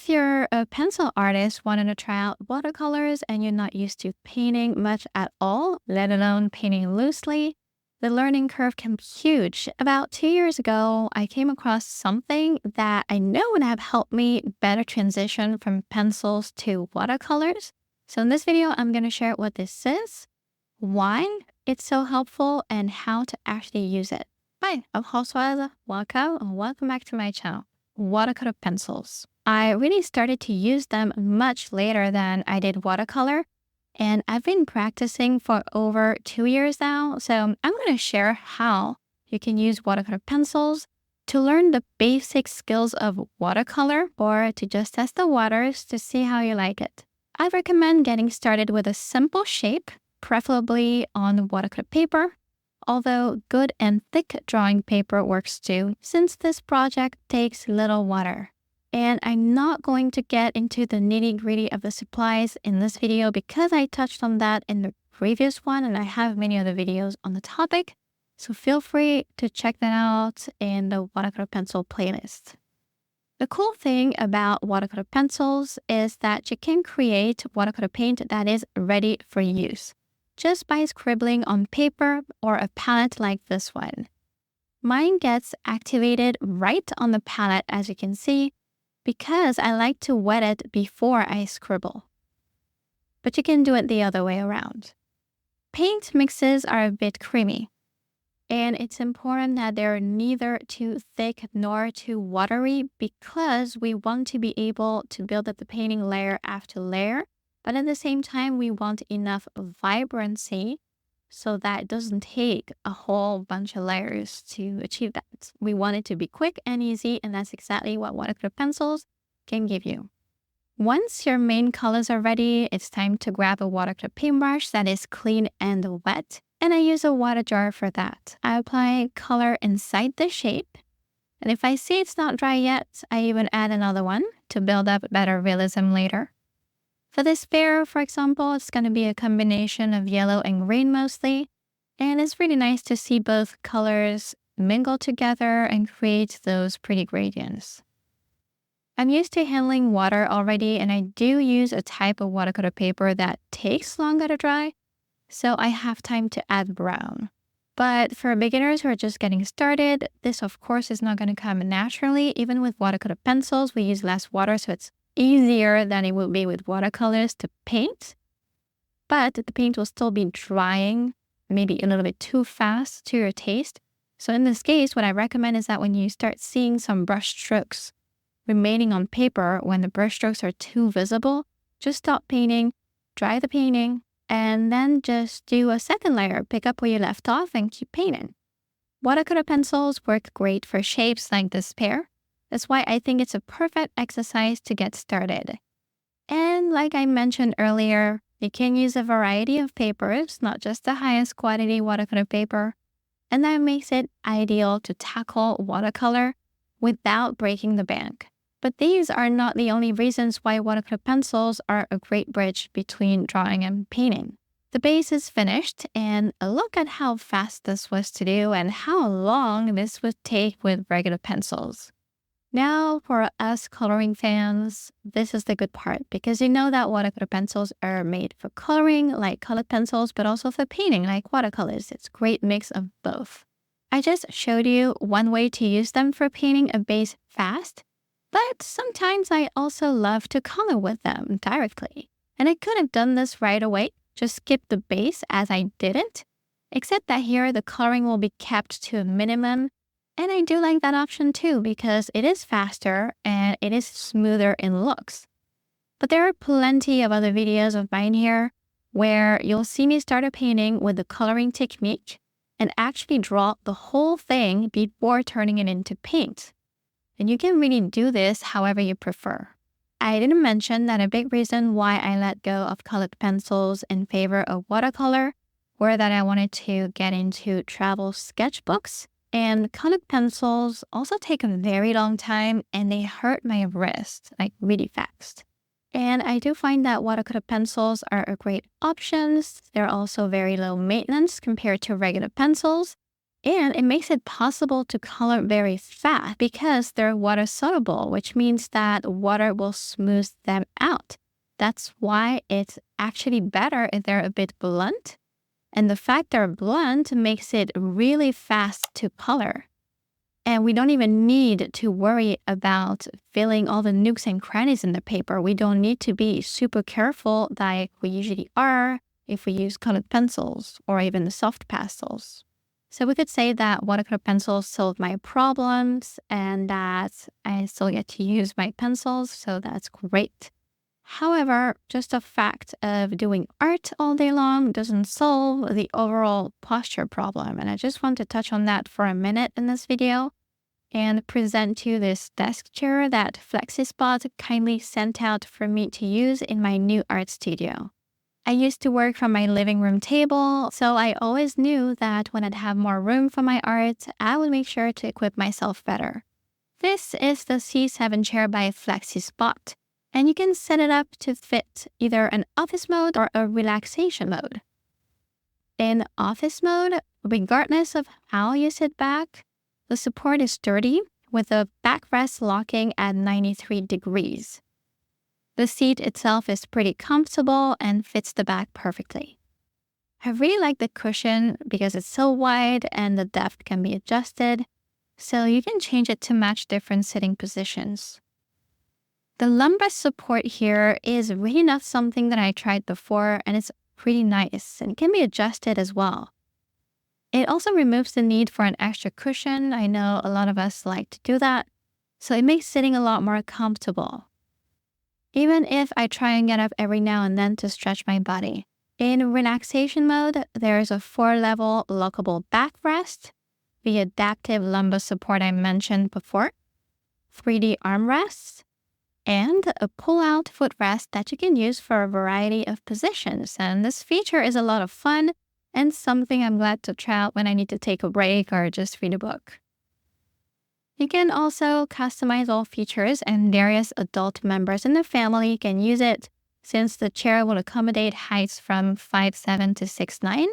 If you're a pencil artist wanting to try out watercolors and you're not used to painting much at all, let alone painting loosely, the learning curve can be huge. About 2 years ago, I came across something that I know would have helped me better transition from pencils to watercolors. So in this video, I'm going to share what this is, why it's so helpful, and how to actually use it. Hi, I'm Françoise. Welcome back to my channel, Watercolor Pencils. I really started to use them much later than I did watercolor, and I've been practicing for over 2 years now. So I'm going to share how you can use watercolor pencils to learn the basic skills of watercolor or to just test the waters to see how you like it. I recommend getting started with a simple shape, preferably on watercolor paper, although good and thick drawing paper works too, since this project takes little water. And I'm not going to get into the nitty-gritty of the supplies in this video because I touched on that in the previous one and I have many other videos on the topic. So feel free to check that out in the watercolor pencil playlist. The cool thing about watercolor pencils is that you can create watercolor paint that is ready for use just by scribbling on paper or a palette like this one. Mine gets activated right on the palette, as you can see, because I like to wet it before I scribble. But you can do it the other way around. Paint mixes are a bit creamy, and it's important that they're neither too thick nor too watery because we want to be able to build up the painting layer after layer, but at the same time we want enough vibrancy so that it doesn't take a whole bunch of layers to achieve that. We want it to be quick and easy, and that's exactly what watercolor pencils can give you. Once your main colors are ready, it's time to grab a watercolor paintbrush that is clean and wet, and I use a water jar for that. I apply color inside the shape, and if I see it's not dry yet, I even add another one to build up better realism later. For this pair, for example, it's going to be a combination of yellow and green mostly, and it's really nice to see both colors mingle together and create those pretty gradients. I'm used to handling water already, and I do use a type of watercolor paper that takes longer to dry, so I have time to add brown. But for beginners who are just getting started, this of course is not going to come naturally. Even with watercolor pencils, we use less water, so it's easier than it would be with watercolors to paint, but the paint will still be drying maybe a little bit too fast to your taste. So in this case, what I recommend is that when you start seeing some brush strokes remaining on paper, when the brush strokes are too visible, just stop painting, dry the painting, and then just do a second layer, pick up where you left off and keep painting. Watercolor pencils work great for shapes like this pair. That's why I think it's a perfect exercise to get started. And like I mentioned earlier, you can use a variety of papers, not just the highest quality watercolor paper, and that makes it ideal to tackle watercolor without breaking the bank. But these are not the only reasons why watercolor pencils are a great bridge between drawing and painting. The base is finished, and look at how fast this was to do and how long this would take with regular pencils. Now, for us coloring fans, this is the good part because you know that watercolor pencils are made for coloring like colored pencils, but also for painting like watercolors. It's a great mix of both. I just showed you one way to use them for painting a base fast, but sometimes I also love to color with them directly. And I could have done this right away, just skip the base as I didn't, except that here the coloring will be kept to a minimum. And I do like that option too because it is faster and it is smoother in looks. But there are plenty of other videos of mine here where you'll see me start a painting with the coloring technique and actually draw the whole thing before turning it into paint. And you can really do this however you prefer. I didn't mention that a big reason why I let go of colored pencils in favor of watercolor were that I wanted to get into travel sketchbooks. And colored pencils also take a very long time and they hurt my wrist, like really fast. And I do find that watercolor pencils are a great option. They're also very low maintenance compared to regular pencils. And it makes it possible to color very fast because they're water soluble, which means that water will smooth them out. That's why it's actually better if they're a bit blunt. And the fact they're blunt makes it really fast to color. And we don't even need to worry about filling all the nooks and crannies in the paper. We don't need to be super careful like we usually are if we use colored pencils or even the soft pastels. So we could say that watercolor pencils solve my problems and that I still get to use my pencils, so that's great. However, just the fact of doing art all day long doesn't solve the overall posture problem. And I just want to touch on that for a minute in this video and present you this desk chair that FlexiSpot kindly sent out for me to use in my new art studio. I used to work from my living room table, so I always knew that when I'd have more room for my art, I would make sure to equip myself better. This is the C7 chair by FlexiSpot, and you can set it up to fit either an office mode or a relaxation mode. In office mode, regardless of how you sit back, the support is sturdy with the backrest locking at 93 degrees. The seat itself is pretty comfortable and fits the back perfectly. I really like the cushion because it's so wide and the depth can be adjusted, so you can change it to match different sitting positions. The lumbar support here is really not something that I tried before, and it's pretty nice and can be adjusted as well. It also removes the need for an extra cushion. I know a lot of us like to do that, so it makes sitting a lot more comfortable. Even if I try and get up every now and then to stretch my body. In relaxation mode, there's a 4-level lockable backrest, the adaptive lumbar support I mentioned before, 3D armrests, and a pull-out footrest that you can use for a variety of positions. And this feature is a lot of fun and something I'm glad to try out when I need to take a break or just read a book. You can also customize all features, and various adult members in the family can use it since the chair will accommodate heights from 5'7" to 6'9"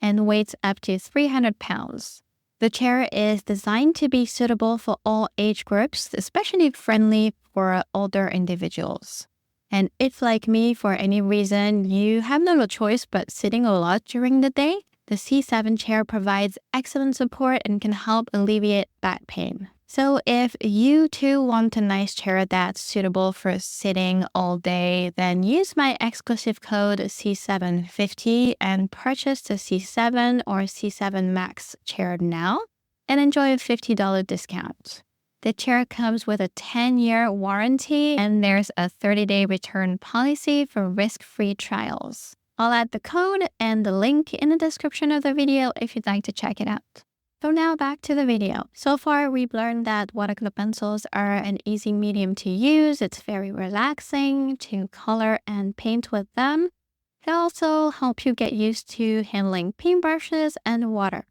and weights up to 300 pounds. The chair is designed to be suitable for all age groups, especially friendly for older individuals. And if, like me, for any reason, you have no choice but sitting a lot during the day, the C7 chair provides excellent support and can help alleviate back pain. So if you too want a nice chair that's suitable for sitting all day, then use my exclusive code C750 and purchase the C7 or C7 Max chair now and enjoy a $50 discount. The chair comes with a 10-year warranty and there's a 30-day return policy for risk-free trials. I'll add the code and the link in the description of the video if you'd like to check it out. So now back to the video. So far, we've learned that watercolor pencils are an easy medium to use. It's very relaxing to color and paint with them. It also helps you get used to handling paintbrushes and water.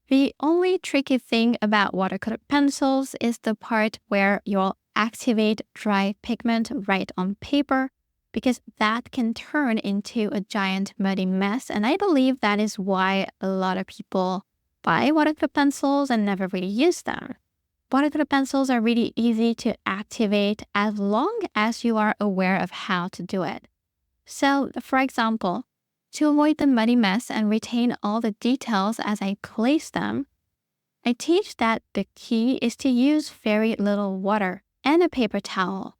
The only tricky thing about watercolor pencils is the part where you'll activate dry pigment right on paper, because that can turn into a giant muddy mess. And I believe that is why a lot of people buy watercolor pencils and never really use them. Watercolor pencils are really easy to activate as long as you are aware of how to do it. So, for example, to avoid the muddy mess and retain all the details as I place them, I teach that the key is to use very little water and a paper towel.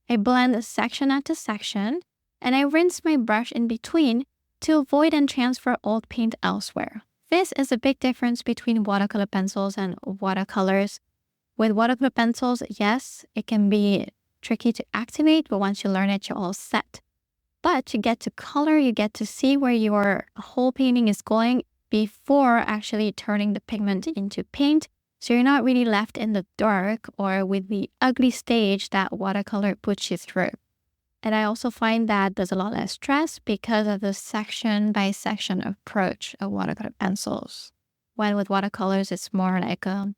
I blend section after section, and I rinse my brush in between to avoid and transfer old paint elsewhere. This is a big difference between watercolor pencils and watercolors. With watercolor pencils, yes, it can be tricky to activate, but once you learn it, you're all set. But you get to color, you get to see where your whole painting is going before actually turning the pigment into paint. So you're not really left in the dark or with the ugly stage that watercolor puts you through. And I also find that there's a lot less stress because of the section by section approach of watercolor pencils. When with watercolors, it's more like a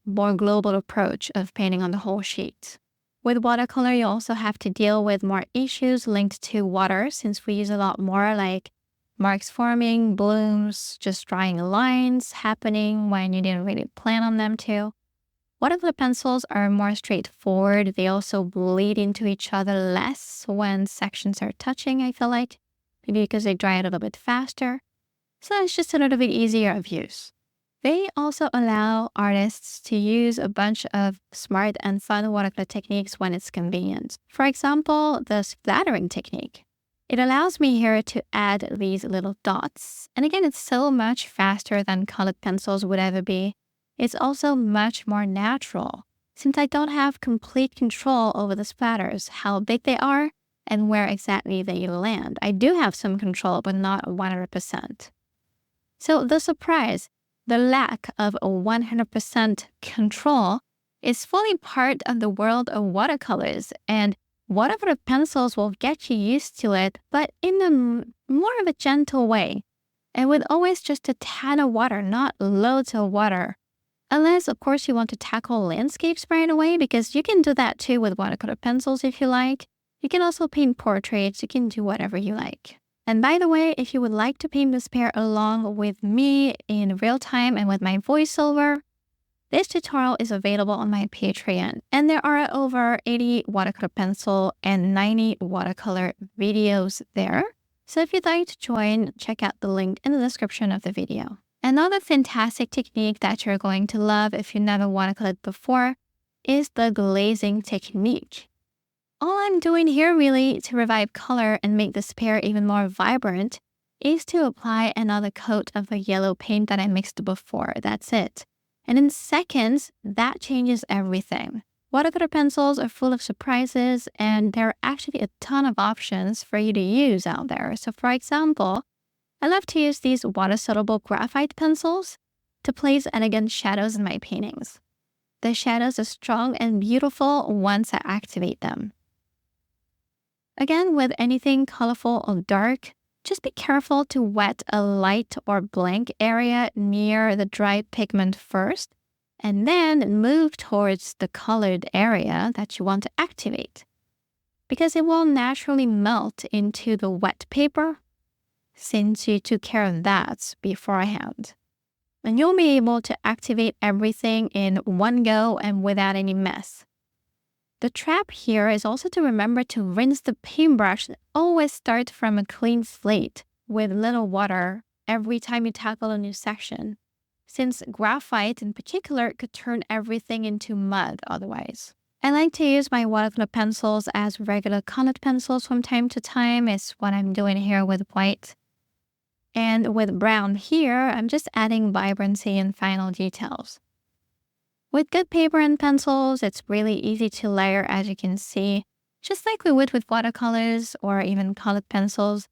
more global approach of painting on the whole sheet. With watercolor, you also have to deal with more issues linked to water, since we use a lot more like marks forming, blooms, just drawing lines happening when you didn't really plan on them to. Watercolor pencils are more straightforward. They also bleed into each other less when sections are touching, I feel like. Maybe because they dry a little bit faster. So it's just a little bit easier of use. They also allow artists to use a bunch of smart and fun watercolor techniques when it's convenient. For example, the splattering technique. It allows me here to add these little dots. And again, it's so much faster than colored pencils would ever be. It's also much more natural, since I don't have complete control over the splatters, how big they are, and where exactly they land. I do have some control, but not 100%. So the surprise, the lack of a 100% control, is fully part of the world of watercolors, and watercolor pencils will get you used to it, but in a more of a gentle way, and with always just a tad of water, not loads of water. Unless, of course, you want to tackle landscapes right away, because you can do that too with watercolor pencils if you like. You can also paint portraits. You can do whatever you like. And by the way, if you would like to paint this pair along with me in real time and with my voiceover, this tutorial is available on my Patreon. And there are over 80 watercolor pencil and 90 watercolor videos there. So if you'd like to join, check out the link in the description of the video. Another fantastic technique that you're going to love if you never watercolored before is the glazing technique. All I'm doing here really to revive color and make this pair even more vibrant is to apply another coat of the yellow paint that I mixed before. That's it. And in seconds, that changes everything. Watercolor pencils are full of surprises, and there are actually a ton of options for you to use out there. So for example, I love to use these water-soluble graphite pencils to place elegant shadows in my paintings. The shadows are strong and beautiful once I activate them. Again, with anything colorful or dark, just be careful to wet a light or blank area near the dry pigment first, and then move towards the colored area that you want to activate, because it will naturally melt into the wet paper since you took care of that beforehand. And you'll be able to activate everything in one go and without any mess. The trap here is also to remember to rinse the paintbrush. Always start from a clean slate with little water every time you tackle a new section, since graphite in particular could turn everything into mud otherwise. I like to use my watercolor pencils as regular colored pencils from time to time. It's what I'm doing here with white. And with brown here, I'm just adding vibrancy and final details. With good paper and pencils, it's really easy to layer, as you can see, just like we would with watercolors or even colored pencils.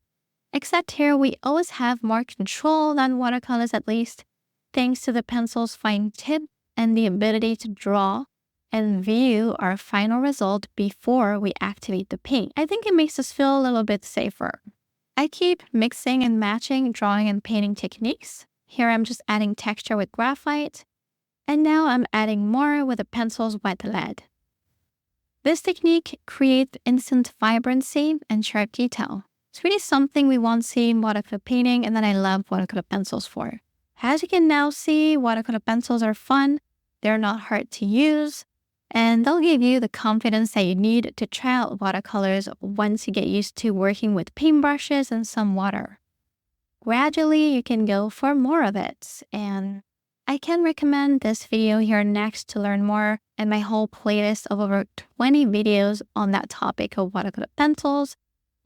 Except here, we always have more control than watercolors, at least, thanks to the pencil's fine tip and the ability to draw and view our final result before we activate the paint. I think it makes us feel a little bit safer. I keep mixing and matching drawing and painting techniques. Here I'm just adding texture with graphite, and now I'm adding more with the pencil's wet lead. This technique creates instant vibrancy and sharp detail. It's really something we won't see in watercolor painting, and that I love watercolor pencils for. As you can now see, watercolor pencils are fun, they're not hard to use, and they'll give you the confidence that you need to try out watercolors once you get used to working with paintbrushes and some water. Gradually, you can go for more of it, and I can recommend this video here next to learn more, and my whole playlist of over 20 videos on that topic of watercolor pencils,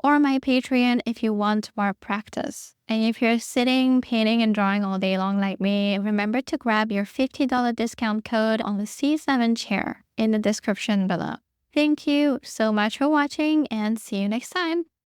or my Patreon if you want more practice. And if you're sitting, painting, and drawing all day long like me, remember to grab your $50 discount code on the C7 chair in the description below. Thank you so much for watching, and see you next time.